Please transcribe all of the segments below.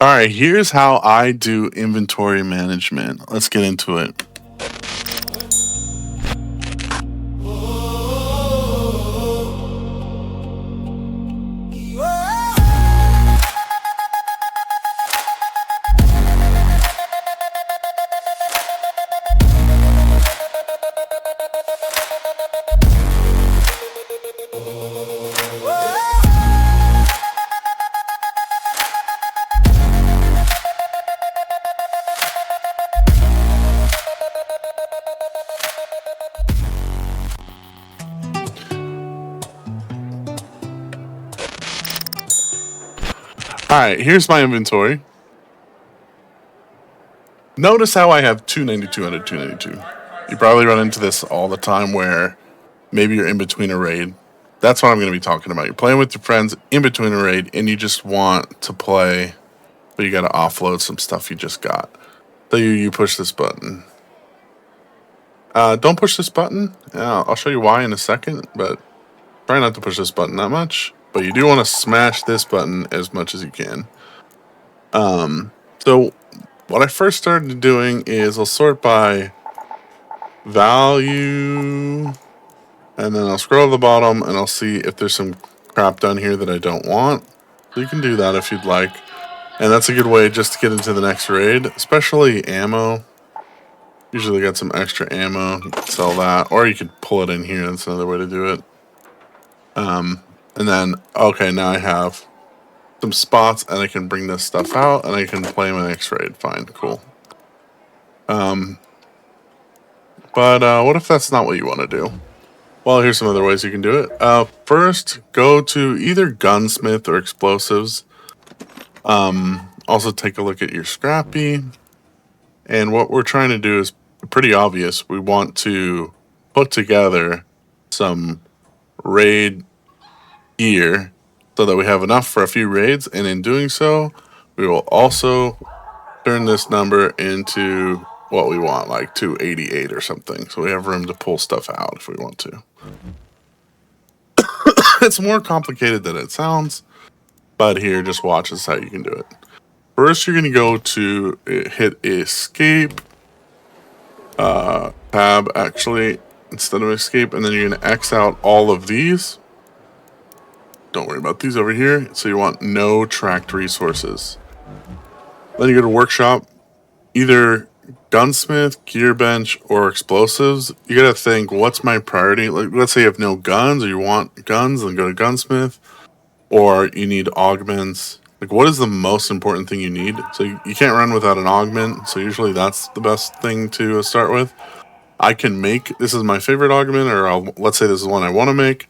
All right, here's how I do inventory management. Let's get into it. All right, here's my inventory. Notice how I have 292 out of 292. You probably run into this all the time where maybe you're in between a raid. That's what I'm going to be talking about. You're playing with your friends in between a raid and you just want to play, but you got to offload some stuff you just got. So you push this button. Don't push this button. I'll show you why in a second, but try not to push this button that much. But you do want to smash this button as much as you can. So what I first started doing is I'll sort by value, and then I'll scroll to the bottom and I'll see if there's some crap down here that I don't want. So you can do that if you'd like. And that's a good way just to get into the next raid, especially ammo. Usually got some extra ammo, you can sell that, or you could pull it in here. That's another way to do it. And then, okay, now I have some spots and I can bring this stuff out and I can play my next raid. Fine, cool. But what if that's not what you want to do? Well, here's some other ways you can do it. First, go to either gunsmith or explosives. Also take a look at your scrappy. And what we're trying to do is pretty obvious. We want to put together some raid gear so that we have enough for a few raids. And in doing so, we will also turn this number into what we want, like 288 or something. So we have room to pull stuff out if we want to. It's more complicated than it sounds, but here, just watch this how you can do it. First, you're going to go to hit escape, tab actually, instead of escape, and then you're going to X out all of these. Don't worry about these over here. So you want no tracked resources. Then you go to workshop, either gunsmith, gear bench, or explosives. You got to think, what's my priority? Like, let's say you have no guns or you want guns, then go to gunsmith, or you need augments. Like, what is the most important thing you need? So you can't run without an augment. So usually that's the best thing to start with. I can make, this is my favorite augment, or let's say this is one I want to make.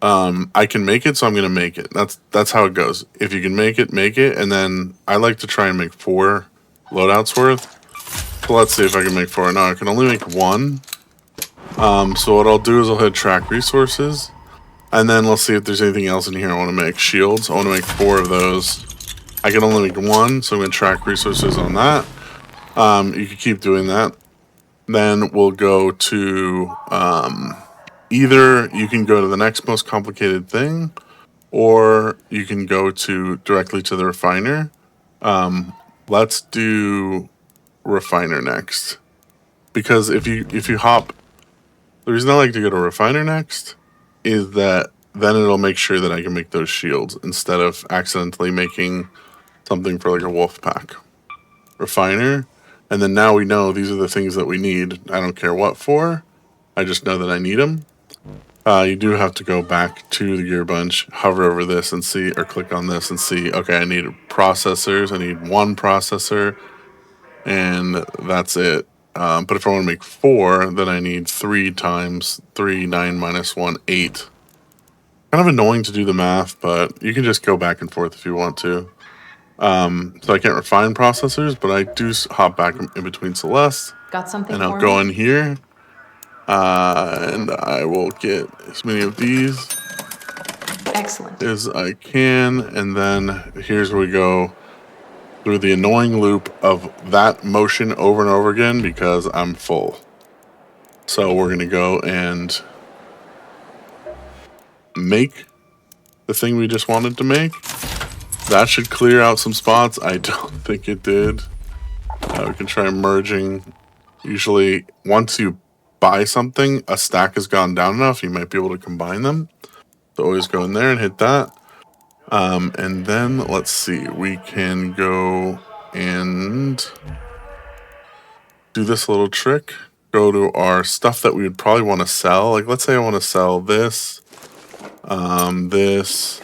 I can make it, so I'm going to make it. That's how it goes. If you can make it, and then I like to try and make 4 loadouts worth. So let's see if I can make 4. No, I can only make 1. So what I'll do is I'll hit track resources. And then let's see if there's anything else in here I want to make. Shields, I want to make 4 of those. I can only make 1, so I'm going to track resources on that. You can keep doing that. Then we'll go to either you can go to the next most complicated thing, or you can go to directly to the refiner. Let's do refiner next, because if you hop, the reason I like to go to refiner next is that then it'll make sure that I can make those shields instead of accidentally making something for like a wolf pack. Refiner, and then now we know these are the things that we need. I don't care what for, I just know that I need them. You do have to go back to the gear bunch, hover over this and see, or click on this and see, okay, I need processors, I need 1 processor, and that's it. But if I want to make 4, then I need 3 times 3, 9 minus 1, 8. Kind of annoying to do the math, but you can just go back and forth if you want to. So I can't refine processors, but I do hop back in between Celeste. Got something and I'll for go me? in here, and I will get as many of these Excellent. as I can, and then here's where we go through the annoying loop of that motion over and over again because I'm full. So we're going to go and make the thing we just wanted to make. That should clear out some spots. I don't think it did. We can try merging. Usually, once you buy something, a stack has gone down enough, you might be able to combine them. So always go in there and hit that. And then, let's see, we can go and do this little trick. Go to our stuff that we would probably want to sell. Like, let's say I want to sell this, this,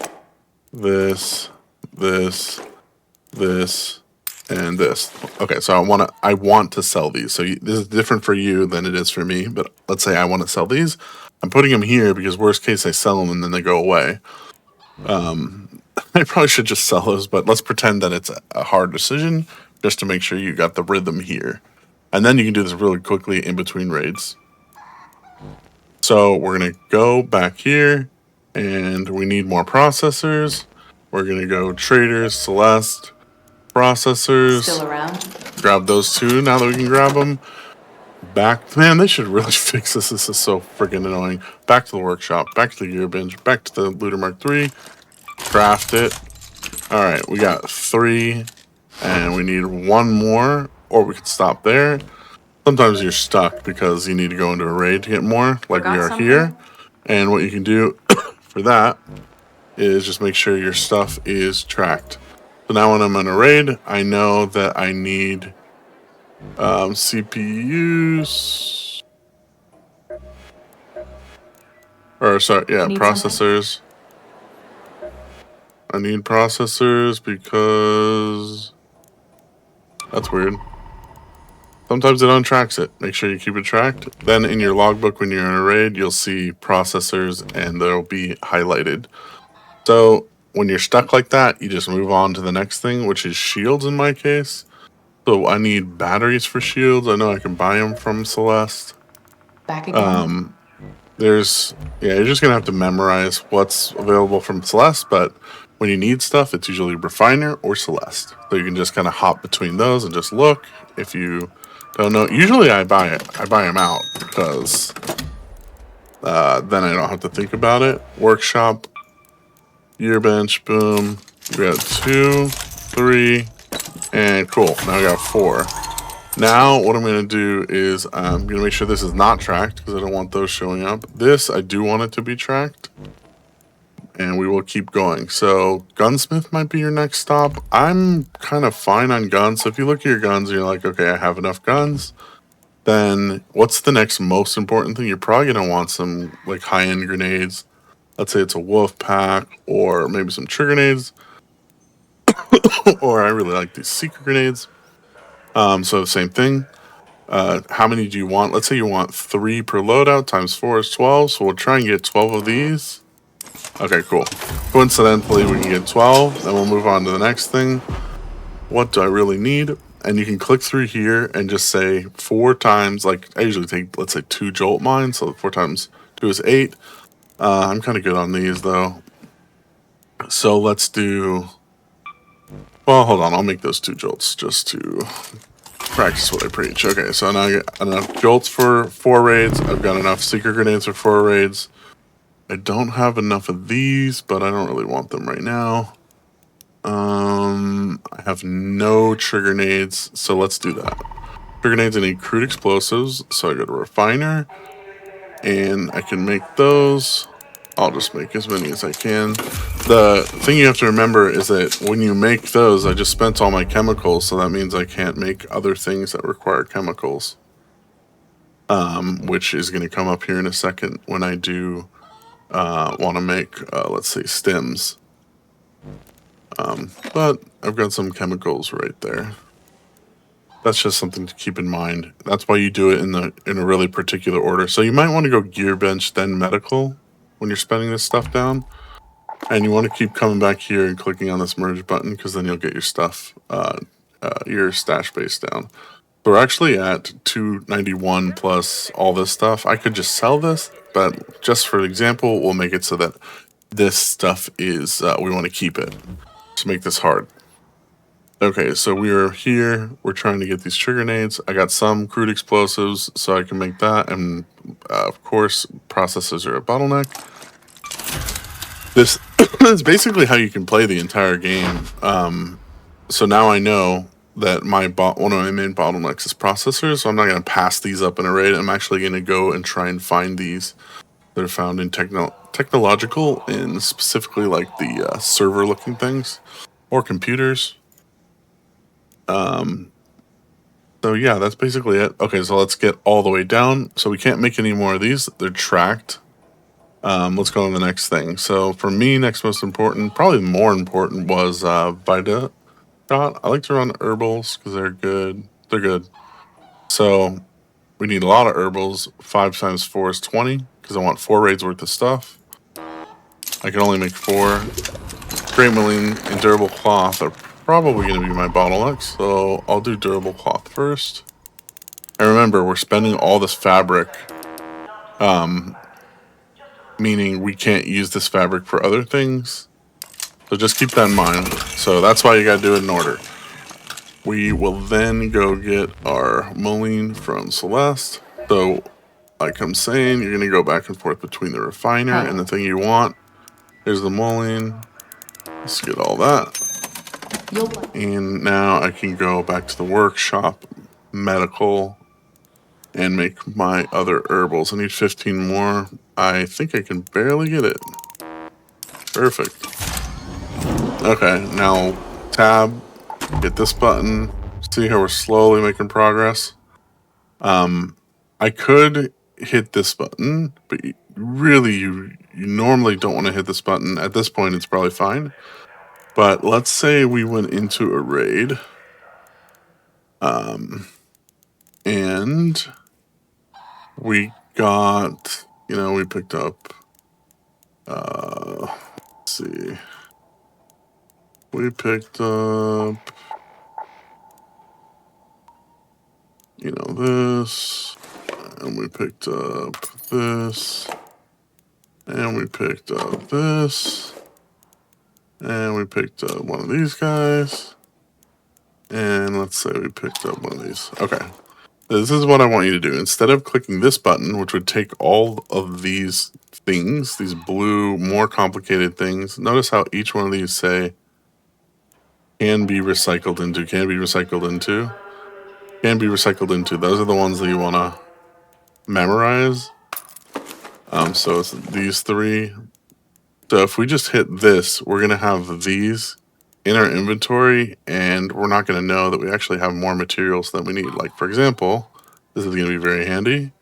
and this. Okay, so I want to sell these. So this is different for you than it is for me. But let's say I want to sell these. I'm putting them here because worst case I sell them and then they go away. I probably should just sell those, but let's pretend that it's a hard decision just to make sure you got the rhythm here. And then you can do this really quickly in between raids. So we're going to go back here, and we need more processors. We're going to go traders, Celeste, processors. Still around? Grab those two now that we can grab them. Back, man, they should really fix this. This is so freaking annoying. Back to the workshop, back to the gear binge, back to the looter mark 3. Craft it. All right, we got 3, and we need 1 more, or we could stop there. Sometimes you're stuck because you need to go into a raid to get more, like we are here. And what you can do for that is just make sure your stuff is tracked. So now when I'm in a raid, I know that I need CPUs. Or sorry, yeah, processors. I need processors because that's weird. Sometimes it untracks it. Make sure you keep it tracked. Then in your logbook when you're in a raid, you'll see processors and they'll be highlighted. So when you're stuck like that, you just move on to the next thing, which is shields in my case. So I need batteries for shields. I know I can buy them from Celeste. Back again. You're just gonna have to memorize what's available from Celeste, but when you need stuff, it's usually Refiner or Celeste. So you can just kind of hop between those and just look. If you don't know, usually I buy them out because then I don't have to think about it. Workshop, gear bench, boom. We got 2, 3, and cool. Now I got 4. Now what I'm going to do is I'm going to make sure this is not tracked because I don't want those showing up. This, I do want it to be tracked. And we will keep going. So gunsmith might be your next stop. I'm kind of fine on guns. So if you look at your guns and you're like, okay, I have enough guns, then what's the next most important thing? You're probably going to want some like high-end grenades. Let's say it's a wolf pack or maybe some trigger grenades. Or I really like these secret grenades. So the same thing. How many do you want? Let's say you want 3 per loadout times 4 is 12. So we'll try and get 12 of these. Okay, cool. Coincidentally, we can get 12. Then we'll move on to the next thing. What do I really need? And you can click through here and just say 4 times. Like I usually take, let's say 2 jolt mines. So 4 times 2 is 8. I'm kind of good on these though. So let's do. Well, hold on. I'll make those 2 jolts just to practice what I preach. Okay, so now I got enough jolts for 4 raids. I've got enough secret grenades for 4 raids. I don't have enough of these, but I don't really want them right now. I have no trigger nades, so let's do that. Trigger nades, I need crude explosives, so I go to refiner, and I can make those. I'll just make as many as I can. The thing you have to remember is that when you make those, I just spent all my chemicals, so that means I can't make other things that require chemicals. Which is going to come up here in a second when I do want to make, let's say, stems. But I've got some chemicals right there. That's just something to keep in mind. That's why you do it in a really particular order. So you might want to go gear bench, then medical when you're spending this stuff down. And you want to keep coming back here and clicking on this merge button because then you'll get your stuff, your stash base down. So we're actually at 291 plus all this stuff. I could just sell this, but just for example, we'll make it so that this stuff is, we want to keep it to make this hard. Okay, so we are here. We're trying to get these trigger nades. I got some crude explosives, so I can make that. And of course, processors are a bottleneck. This It's basically how you can play the entire game. So now I know that one of my main bottlenecks is processors, so I'm not going to pass these up in a raid. I'm actually going to go and try and find these that are found in technological, and specifically like the server looking things or computers. So yeah, that's basically it. Okay, so let's get all the way down. So we can't make any more of these. They're tracked. Let's go on the next thing. So for me, next most important, probably more important, was Vita Shot. I like to run herbals because they're good. They're good. So we need a lot of herbals. 5 times 4 is 20 because I want 4 raids worth of stuff. I can only make 4. Great Marine and durable cloth are probably going to be my bottlenecks, so I'll do durable cloth first. And remember, we're spending all this fabric, meaning we can't use this fabric for other things. So just keep that in mind. So that's why you got to do it in order. We will then go get our mullein from Celeste. So, like I'm saying, you're going to go back and forth between the refiner and the thing you want. Here's the mullein. Let's get all that. And now I can go back to the workshop, medical, and make my other herbals. I need 15 more. I think I can barely get it. Perfect. Okay, now tab, hit this button. See how we're slowly making progress? I could hit this button, but really you normally don't want to hit this button. At this point, it's probably fine. But let's say we went into a raid. And we got, we picked up, let's see. We picked up, this, and we picked up this, and we picked up this, and we picked up one of these guys, and let's say we picked up one of these. Okay. This is what I want you to do. Instead of clicking this button, which would take all of these things, these blue, more complicated things, notice how each one of these say can be recycled into, can be recycled into, can be recycled into. Those are the ones that you want to memorize. So it's these 3. So if we just hit this, we're going to have these in our inventory, and we're not going to know that we actually have more materials than we need. Like, for example, this is going to be very handy.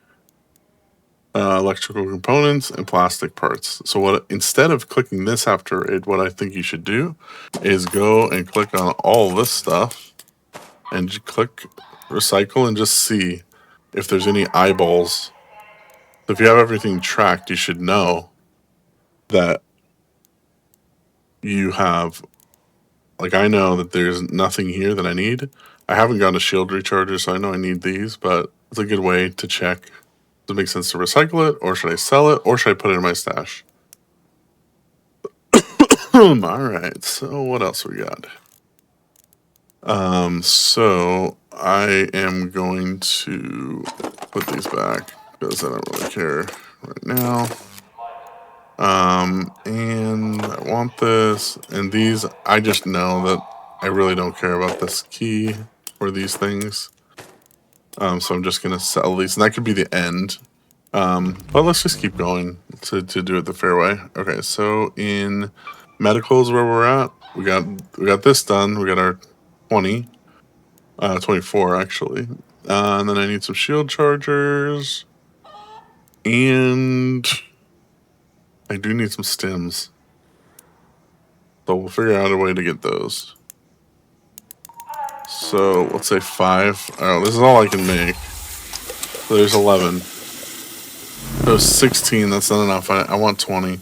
Electrical components and plastic parts. So instead of clicking this after it, what I think you should do is go and click on all this stuff and click recycle and just see if there's any eyeballs. So if you have everything tracked, you should know that you have, like, I know that there's nothing here that I need. I haven't gotten a shield recharger, so I know I need these, but it's a good way to check. Does it make sense to recycle it, or should I sell it, or should I put it in my stash? All right, so what else we got? So I am going to put these back because I don't really care right now. And I want this, and these, I just know that I really don't care about this key or these things. So I'm just gonna sell these, and that could be the end. But let's just keep going to do it the fair way. Okay, so in medical is where we're at. We got this done. We got our 20, 24 actually. And then I need some shield chargers, and I do need some stems. So we'll figure out a way to get those. So let's say 5. Oh, this is all I can make. So there's 11. So 16, that's not enough. I want 20.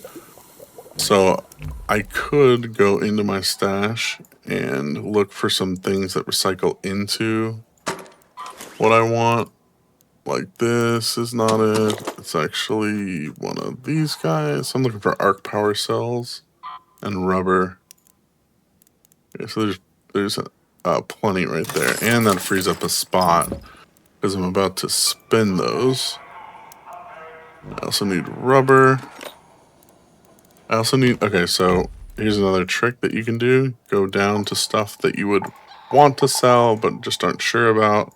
So I could go into my stash and look for some things that recycle into what I want. Like this is not it. It's actually one of these guys. I'm looking for arc power cells and rubber. Okay, so there's plenty right there. And that frees up a spot because I'm about to spin those. I also need rubber. I also need, okay, so here's another trick that you can do. Go down to stuff that you would want to sell, but just aren't sure about.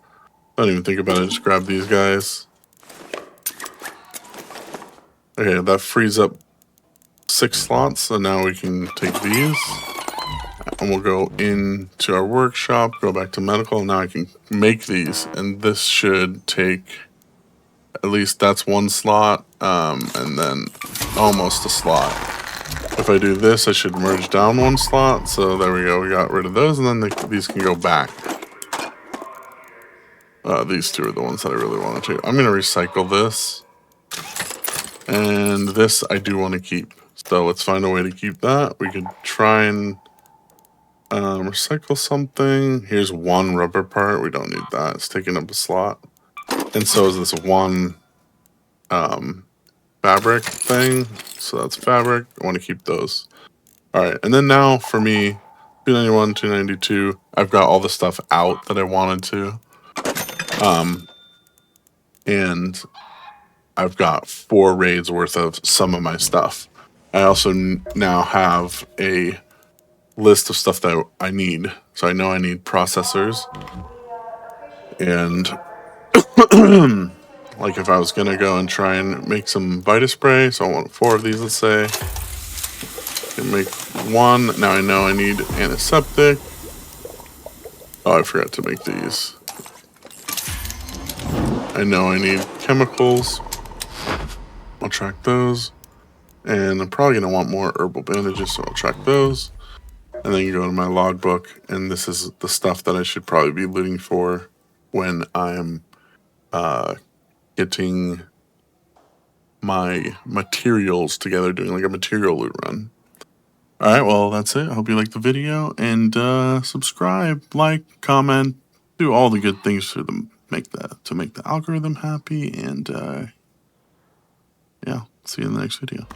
Don't even think about it, just grab these guys. Okay, that frees up 6 slots, so now we can take these. And we'll go into our workshop, go back to medical, and now I can make these. And this should take, at least that's 1 slot, and then almost a slot. If I do this, I should merge down 1 slot, so there we go, we got rid of those, and then these can go back. These 2 are the ones that I really want to take. I'm going to recycle this, and this I do want to keep. So let's find a way to keep that. We could try and recycle something. Here's 1 rubber part. We don't need that. It's taking up a slot. And so is this 1 fabric thing. So that's fabric. I want to keep those. All right. And then now for me, 291, 292, I've got all the stuff out that I wanted to. And I've got 4 raids worth of some of my stuff. I also now have a list of stuff that I need. So I know I need processors. And like if I was going to go and try and make some Vitaspray, so I want 4 of these, let's say. Can make 1. Now I know I need antiseptic. Oh, I forgot to make these. I know I need chemicals. I'll track those. And I'm probably going to want more herbal bandages, so I'll track those. And then you go to my logbook, and this is the stuff that I should probably be looting for when I'm getting my materials together, doing like a material loot run. Alright, well, that's it. I hope you liked the video, and subscribe, like, comment, do all the good things to make the algorithm happy, and yeah, see you in the next video.